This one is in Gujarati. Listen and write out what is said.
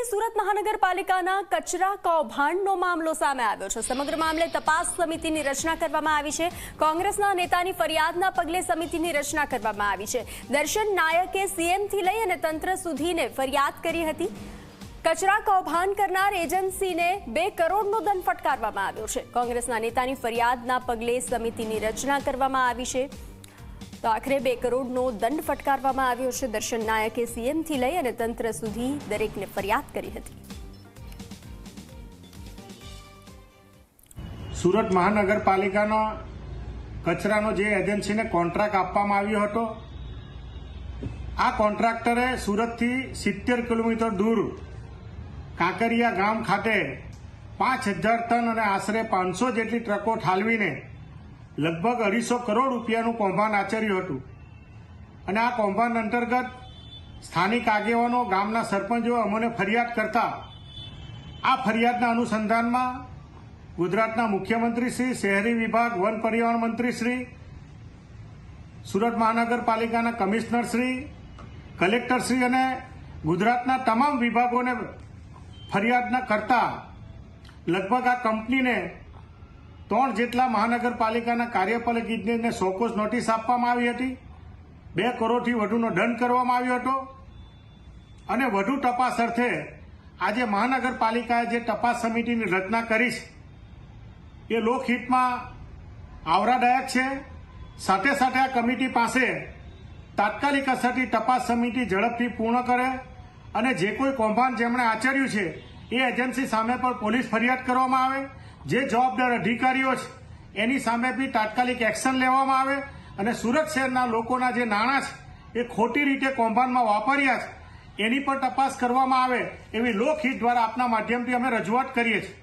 વતી સુરત મહાનગરપાલિકાના કચરા કૌભાંડનો મામલો સામે આવ્યો છે। સમગ્ર મામલે તપાસ સમિતિની રચના કરવામાં આવી છે। કોંગ્રેસના નેતાની ફરિયાદના પગલે સમિતિની રચના કરવામાં આવી છે। દર્શન નાયકે સીએમથી લઈ અને તંત્ર સુધીને ફરિયાદ કરી હતી। કચરા કૌભાંડ કરનાર એજન્સીને 2 કરોડનો દંડ ફટકારવામાં આવ્યો છે। કોંગ્રેસના નેતાની ફરિયાદના પગલે સમિતિની રચના કરવામાં આવી છે। તો આખરે 2 કરોડનો દંડ ફટકારવામાં આવ્યો છે। દર્શન નાયકે સીએમથી લઈ અને તંત્ર સુધી દરેકને ફરિયાદ કરી હતી। સુરત મહાનગરપાલિકાનો કચરાનો જે એજન્સીને કોન્ટ્રાક્ટ આપવામાં આવ્યો હતો, આ કોન્ટ્રાક્ટરે સુરતથી 70 કિલોમીટર દૂર કાંકરિયા ગામ ખાતે 5000 ટન અને આશરે 500 જેટલી ટ્રકો ઠાલવીને લગભગ 250 કરોડ રૂપિયાનું કૌભાંડ આચર્યું હતું। અને આ કૌભાંડ અંતર્ગત સ્થાનિક આગેવાનો, ગામના સરપંચો અમને ફરિયાદ કરતા આ ફરિયાદના અનુસંધાનમાં ગુજરાતના મુખ્યમંત્રી શ્રી, શહેરી વિભાગ, વન પર્યાવરણ મંત્રી શ્રી, સુરત મહાનગરપાલિકાના કમિશનર શ્રી, કલેક્ટર શ્રી અને ગુજરાતના તમામ વિભાગોને ફરિયાદના કરતા લગભગ આ કંપનીને 3 જેટલા મહાનગરપાલિકાના કાર્યપાલક ઇજનેરને સોકોસ નોટિસ આપવામાં આવી હતી। 2 કરોડથી વધુનો દંડ કરવામાં આવ્યો હતો અને વધુ તપાસ અર્થે આજે મહાનગરપાલિકાએ જે તપાસ સમિતિની રચના કરી છે એ લોકહિતમાં આવરાદાયક છે। સાથે સાથે આ કમિટી પાસે તાત્કાલિક અસરથી તપાસ સમિતિ ઝડપથી પૂર્ણ કરે અને જે કોઈ કૌભાંડ જેમણે આચર્યું છે એ એજન્સી સામે પણ પોલીસ ફરિયાદ કરવામાં આવે। જે જવાબદાર અધિકારીઓ છે એની સામે બી તાત્કાલિક એક્શન લેવામાં આવે અને સુરત શહેરના લોકોના જે નાણાં છે એ ખોટી રીતે કૌભાંડમાં વાપર્યા છે એની પણ તપાસ કરવામાં આવે એવી લોકહિત દ્વારા આપના માધ્યમથી અમે રજૂઆત કરીએ છીએ।